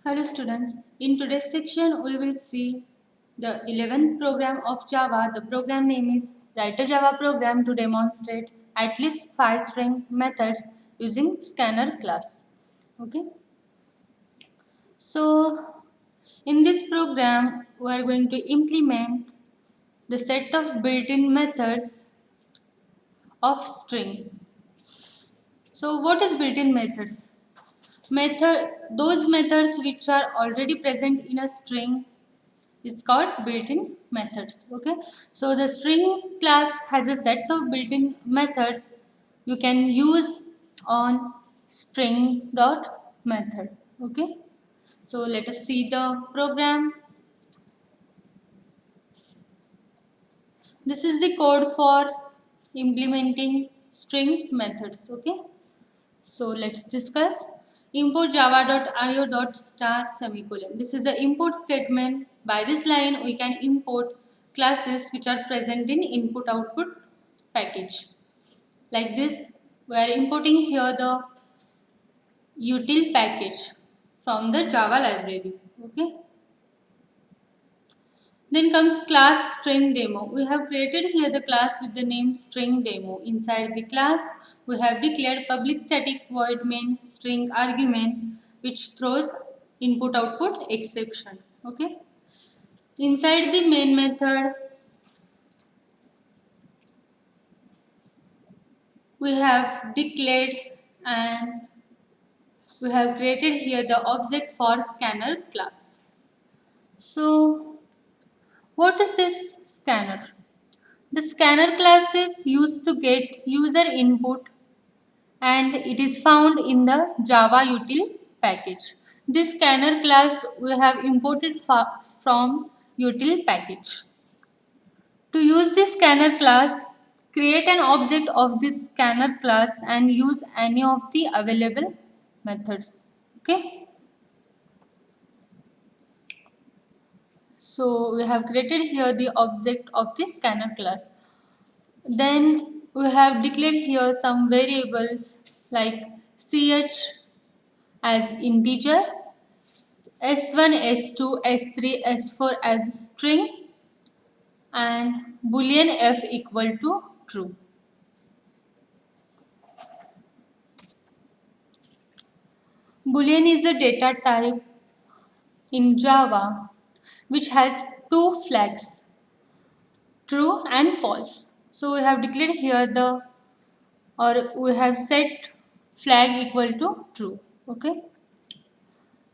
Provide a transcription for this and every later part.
Hello students, in today's section we will see the 11th program of Java. The program name is Write a Java program to demonstrate at least 5 string methods using scanner class. Okay. So in this program we are going to implement the set of built-in methods of string. So what is built-in methods? Those methods which are already present in a string is called built-in methods. Okay, so the string class has a set of built-in methods you can use on string dot method. Okay, so let us see the program. This is the code for implementing string methods. Okay, so let's discuss. Import java.io.star semicolon. This is the import statement. By this line we can import classes which are present in input output package. Like this, we are importing here the util package from the Java library. Okay. Then comes class string demo. We have created here the class with the name string demo. Inside the class, we have declared public static void main string argument which throws input output exception. Okay. Inside the main method, we have declared and we have created here the object for scanner class. So, what is this scanner? The scanner class is used to get user input and it is found in the Java util package. This scanner class we have imported from util package. To use this scanner class, create an object of this scanner class and use any of the available methods. Okay. So we have created here the object of the scanner class. Then we have declared here some variables like ch as integer, s1, s2, s3, s4 as string and boolean f equal to true. Boolean is a data type in Java which has two flags, true and false. So we have declared here we have set flag equal to true. Okay.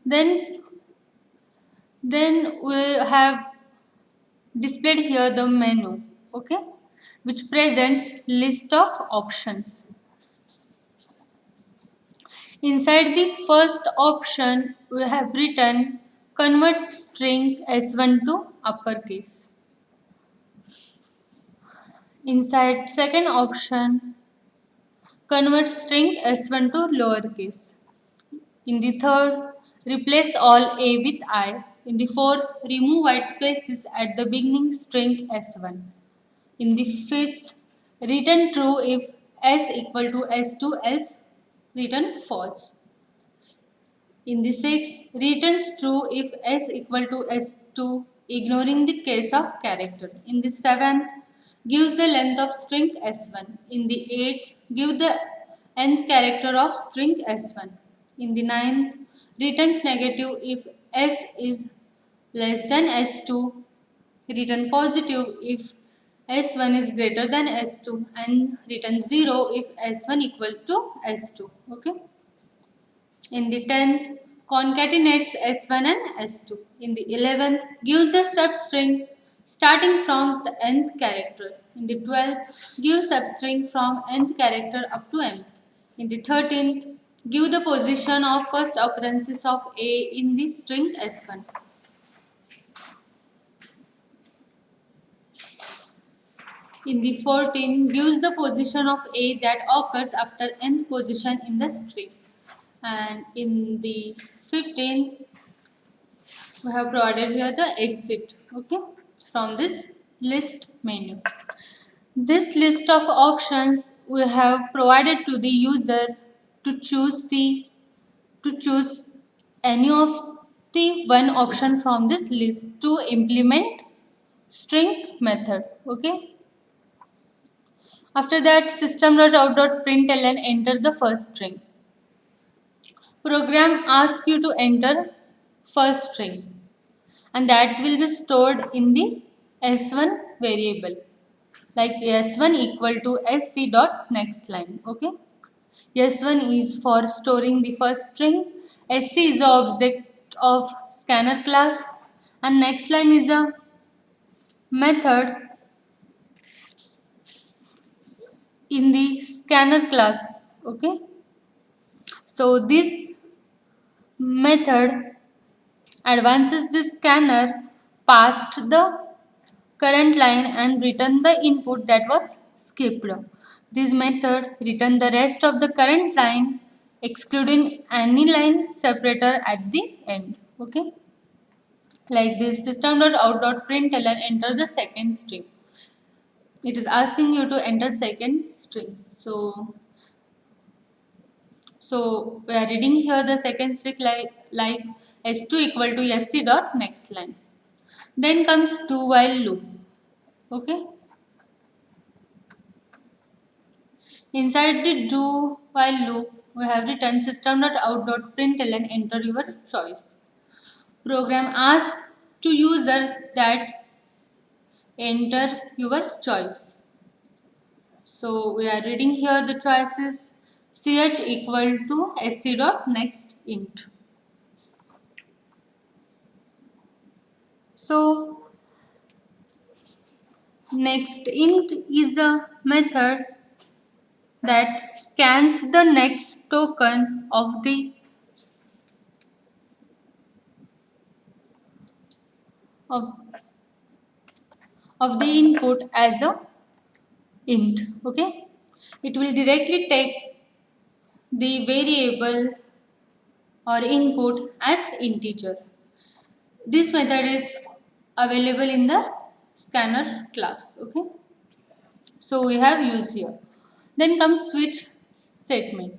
Then we have displayed here the menu. Okay, which presents list of options. Inside the first option we have written convert string s1 to uppercase. Inside second option convert string s1 to lowercase. In the third, replace all a with I. In the fourth, remove white spaces at the beginning string s1. In the fifth, return true if s equal to s2, else return false. In the sixth, returns true if s equal to s2, ignoring the case of character. In the seventh, gives the length of string s1. In the eighth, give the nth character of string s1. In the ninth, returns negative if s is less than s2, return positive if s1 is greater than s2 and return 0 if s1 equal to s2. Okay. In the 10th, concatenates S1 and S2. In the 11th, gives the substring starting from the nth character. In the 12th, gives substring from nth character up to mth. In the 13th, give the position of first occurrences of A in the string S1. In the 14th, gives the position of A that occurs after nth position in the string. And in the 15th, we have provided here the exit, okay, from this list menu. This list of options we have provided to the user to choose any of the one option from this list to implement string method. Okay. After that, system.out.println, enter the first string. Program asks you to enter first string, and that will be stored in the s1 variable, like s1 equal to sc dot next line. Okay. S1 is for storing the first string, SC is the object of scanner class, and next line is a method in the scanner class. Okay. So this method advances the scanner past the current line and return the input that was skipped. This method return the rest of the current line excluding any line separator at the end. Okay. Like this, system.out.println, enter the second string. It is asking you to enter second string. So we are reading here the second string like s2 equal to sc dot next line. Then comes do while loop. Okay. Inside the do while loop, we have written system.out.println, enter your choice. Program asks to user that enter your choice. So we are reading here the choices ch equal to sc dot next int. So next int is a method that scans the next token of, of the input as a int. Okay. It will directly take the variable or input as integer. This method is available in the scanner class. Okay. So we have used here. Then comes switch statement.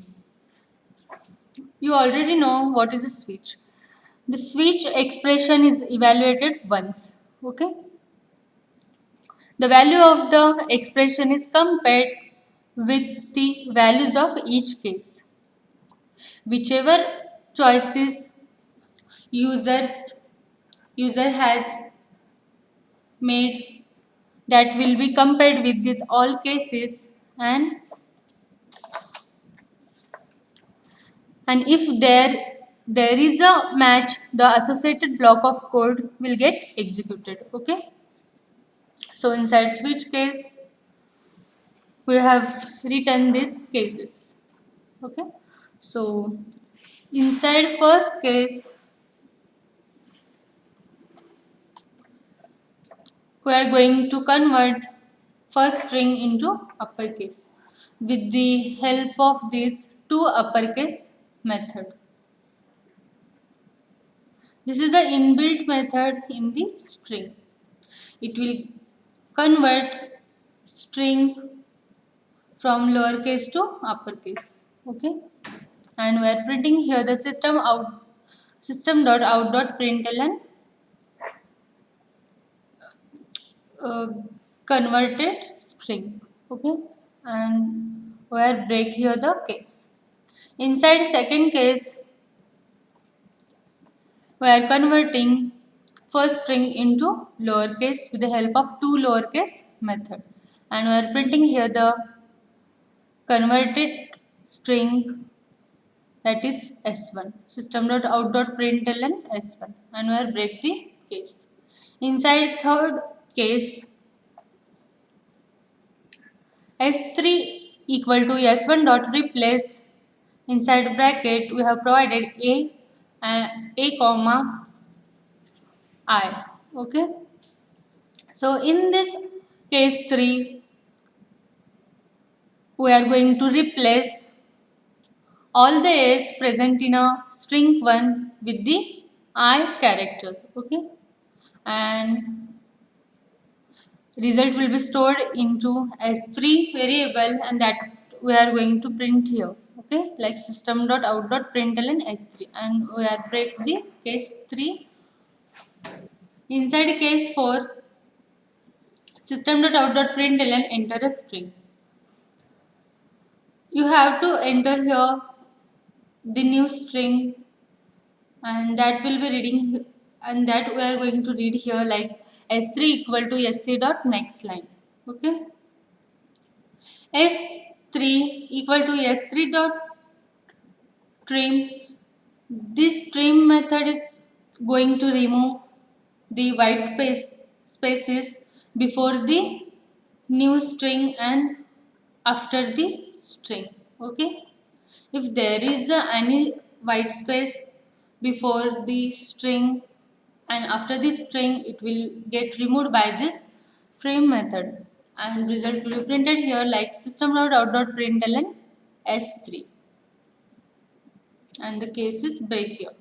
You already know what is a switch. The switch expression is evaluated once. Okay. The value of the expression is compared with the values of each case. Whichever choices user has made, that will be compared with these all cases, and if there is a match, the associated block of code will get executed. Okay. So inside switch case, we have written these cases. Okay. So inside first case, we are going to convert first string into uppercase with the help of this two uppercase method. This is the inbuilt method in the string. It will convert string from lowercase to uppercase. Okay. And we are printing here the system.out.println converted string. Okay. And we are break here the case. Inside second case, we are converting first string into lowercase with the help of two lowercase method, and we are printing here the converted string, that is s1, system.out.println s1, and we are break the case. Inside third case, s3 equal to s1 dot replace, inside bracket we have provided a comma I. Okay. So in this case 3, we are going to replace all the A's present in a string 1 with the I character. Okay. And result will be stored into S3 variable, and that we are going to print here. Okay, like system.out.println s3, and we are break the case 3. Inside case 4, system.out.println enter a string. You have to enter here the new string, and that will be reading, and that we are going to read here like s3 equal to sc dot next line. Okay, s3 equal to s3 dot trim. This trim method is going to remove the white spaces before the new string and after the string. Okay, if there is any white space before the string and after this string, it will get removed by this trim method, and result will be printed here like system.out.println s3, and the case is break here.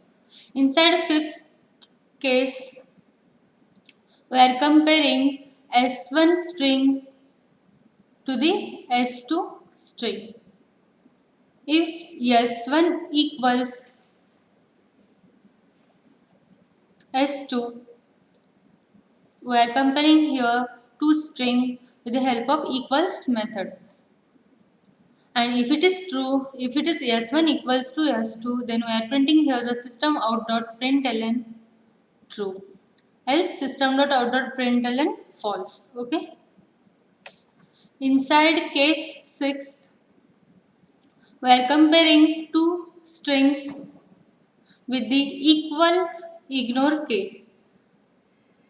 Inside fifth case, we are comparing s1 string to the s2 string. If s1 equals s2, we are comparing here two string with the help of equals method. And if it is true, if it is s1 equals to s2, then we are printing here the system out.println true. Else system.out.println false. Okay. Inside case 6, we are comparing two strings with the equals ignore case.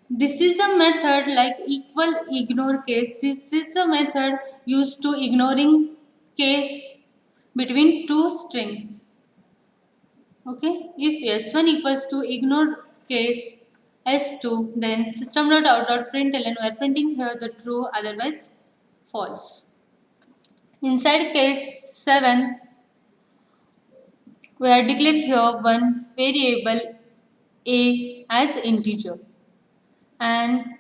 This is a method like equal ignore case. This is a method used to ignoring case between two strings. Okay, if s1 equals to ignore case s2, then system.out.println we are printing here the true, otherwise false. Inside case 7, we are declare here one variable a as integer, and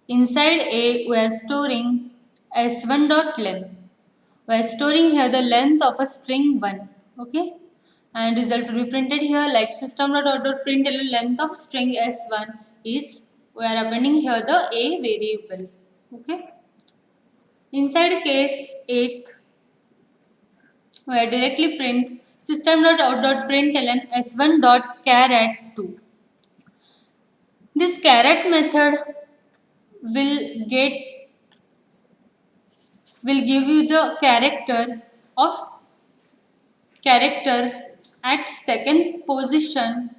inside a we are storing s1 dot length. We are storing here the length of a string 1. Okay, and result will be printed here like system.out.println length of string s1 is, we are appending here the a variable. Okay, inside case 8, we are directly print system.out.println s1.char at 2. This caret method will get will give you the character at second position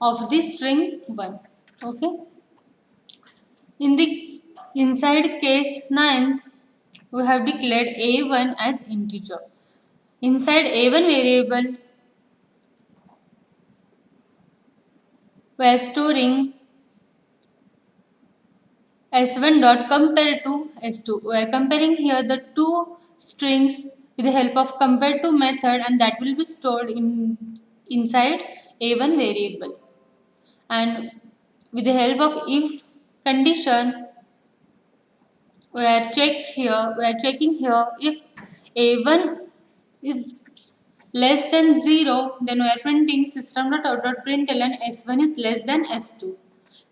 of the string 1. Okay, in the inside case 9th, we have declared a1 as integer. Inside a1 variable, we are storing s1 dot compare to s2. We are comparing here the two strings with the help of compare to method, and that will be stored inside a1 variable. And with the help of if condition, we are checking here if a1 is less than 0, then we are printing system.out.println s1 is less than s2.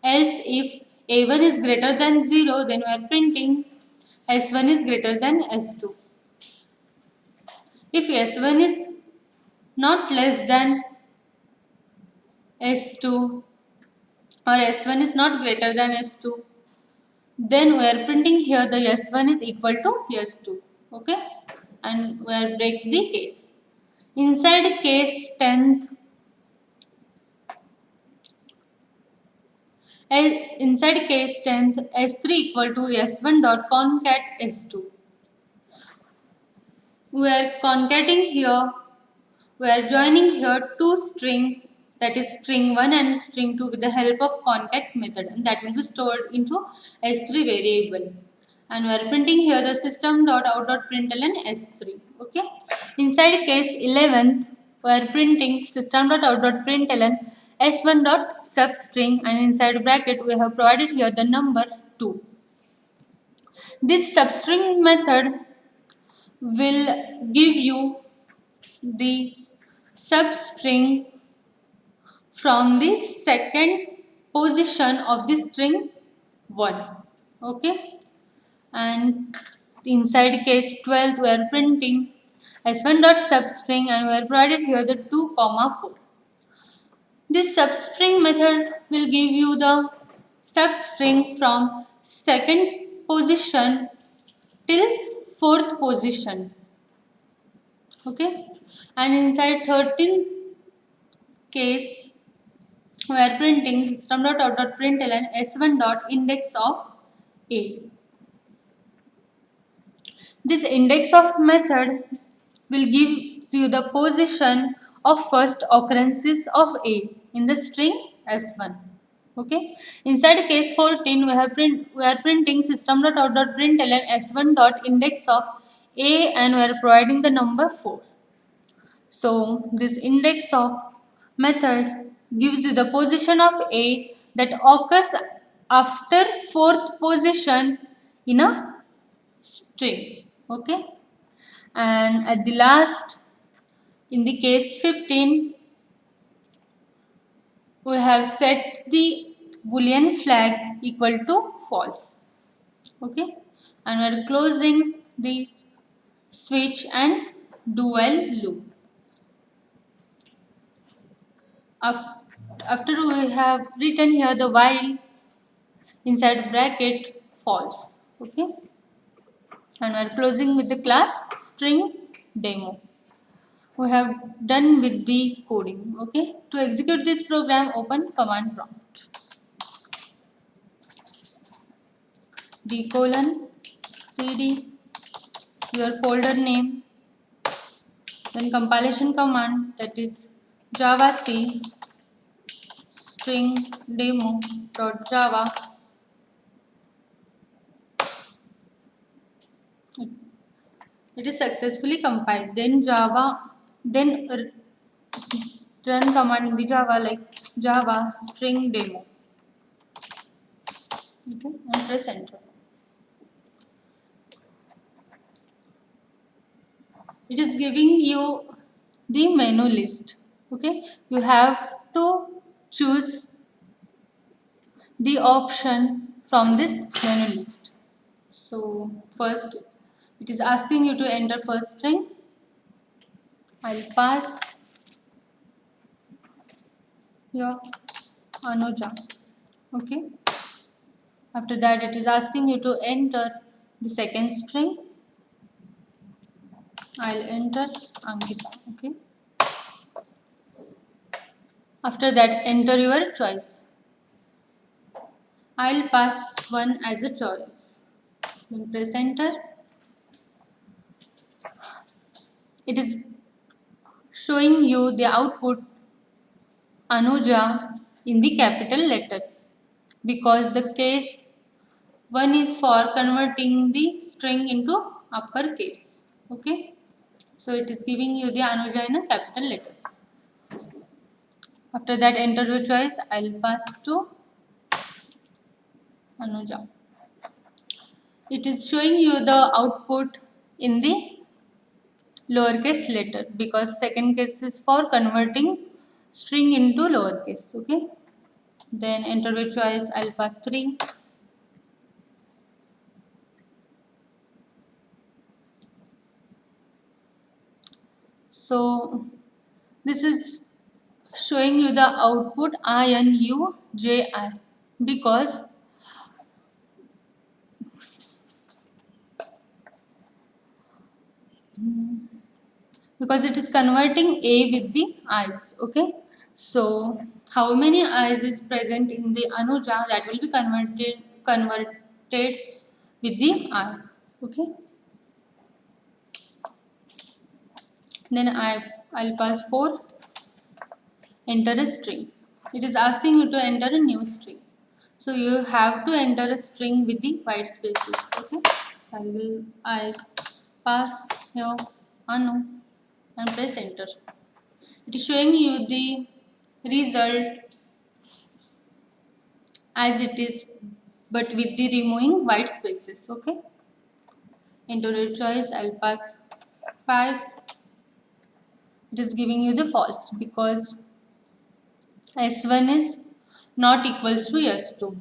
Else if a1 is greater than 0, then we are printing s1 is greater than s2. If s1 is not less than s2 or s1 is not greater than s2, then we are printing here the s1 is equal to s2. Okay, and we are break the case. Inside case 10th, inside case 10th, s3 equal to s1 dot concat s2. We are concating here, we are joining here two string, that is string 1 and string 2 with the help of concat method, and that will be stored into s3 variable, and we are printing here the system.out.println s3. Okay, inside case 11th, we are printing system.out.println s1 dot substring, and inside bracket we have provided here the number 2. This substring method will give you the substring from the second position of the string 1. Okay, and inside case 12 we are printing s1 dot substring and we are provided here the 2 comma 4. This substring method will give you the substring from second position till fourth position. Okay, and inside 13 case we are printing system.out.println s1 dot index of a. This index of method will give you the position of first occurrences of a in the string s1. Okay. Inside case 14 we are printing system.out.println s1 dot index of a and we are providing the number 4. So this index of method gives you the position of a that occurs after fourth position in a string. Okay, and at the last, in the case 15, we have set the boolean flag equal to false. Okay, and we are closing the switch and do while loop. After we have written here the while inside bracket false. Okay, and we are closing with the class string demo. We have done with the coding. Okay, to execute this program, open command prompt. D colon cd your folder name, then compilation command, that is javac string demo.java. It is successfully compiled. Then run command in the Java like java string demo. Okay, and press enter. It is giving you the menu list. Okay, you have to choose the option from this menu list. So first it is asking you to enter first string. I'll pass your Anuja. Okay, after that it is asking you to enter the second string. I'll enter Ankita. Okay, after that enter your choice. I'll pass 1 as a choice. Then press enter. It is showing you the output Anuja in the capital letters because the case 1 is for converting the string into uppercase. Okay, so it is giving you the Anuja in a capital letters. After that enter your choice. I'll pass to Anuja. It is showing you the output in the lowercase letter because second case is for converting string into lowercase. Okay, then enter your choice. I'll pass 3. So this is showing you the output INUJI because it is converting A with the I's. Okay, so how many I's is present in the Anuja, that will be converted with the I. Okay, then I'll pass 4. Enter a string. It is asking you to enter a new string, so you have to enter a string with the white spaces. Okay, I'll pass here Anu and press enter. It is showing you the result as it is, but with the removing white spaces. Okay, enter your choice. I'll pass 5. it is giving you the false because S1 is not equals to S2.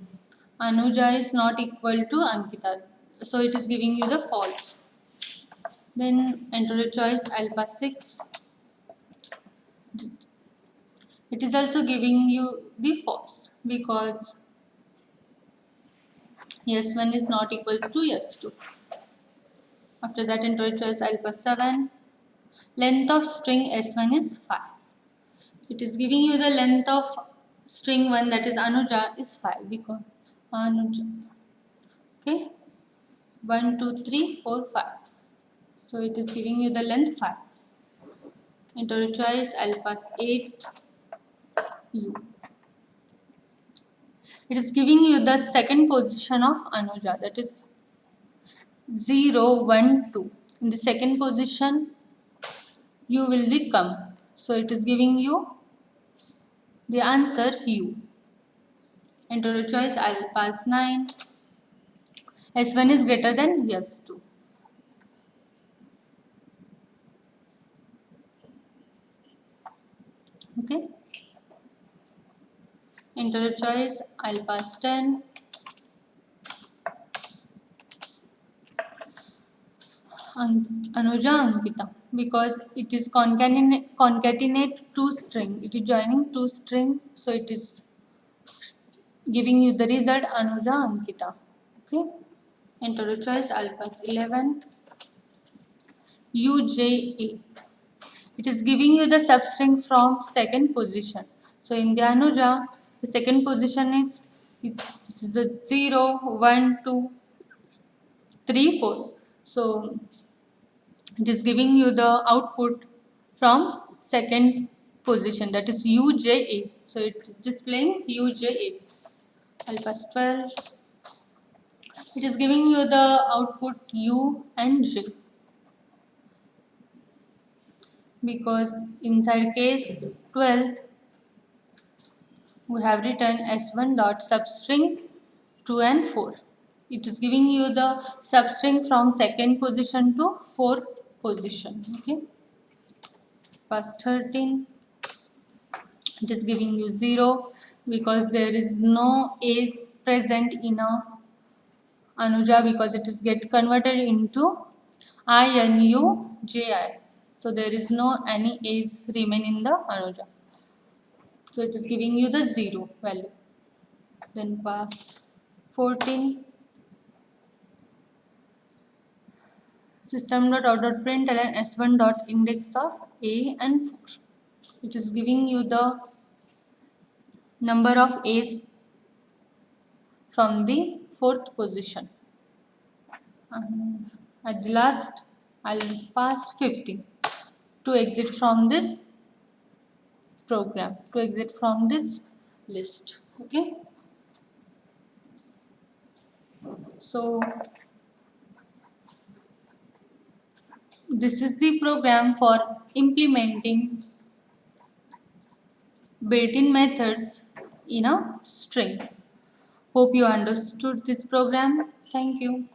Anuja is not equal to Ankita. So it is giving you the false. Then enter a choice alpha 6. It is also giving you the false because S1 is not equals to S2. After that enter a choice alpha 7. Length of string S1 is 5. It is giving you the length of string 1, that is Anuja, is 5 because Anuja. Okay. 1, 2, 3, 4, 5. So it is giving you the length 5. Enter a choice alpha 8 U. It is giving you the second position of Anuja, that is 0, 1, 2. In the second position you will become. So it is giving you the answer U. Enter a choice alpha 9. S1 is greater than S2. Okay. Enter a choice alpha 10. Anuja Ankita, because it is concatenate two string. It is joining two string, so it is giving you the result Anuja Ankita. Okay. Enter a choice alpha 11. UJA. It is giving you the substring from second position. So in the Anuja, the second position is this is a 0, 1, 2, 3, 4. So it is giving you the output from second position, that is UJA. So it is displaying UJA. Alpha 12. It is giving you the output U and J because inside case 12th we have written S1 dot substring 2 and 4. It is giving you the substring from second position to fourth position. Okay. Past 13. It is giving you 0 because there is no A present in a Anuja because it is get converted into INUJI. So there is no any A's remain in the Anuja. So it is giving you the 0 value. Then past 14. System.out.println S1 dot index of A and 4. It is giving you the number of A's from the fourth position. And at the last, I'll pass 15 to exit from this program, to exit from this list. Okay. So this is the program for implementing built-in methods in a string. Hope you understood this program. Thank you.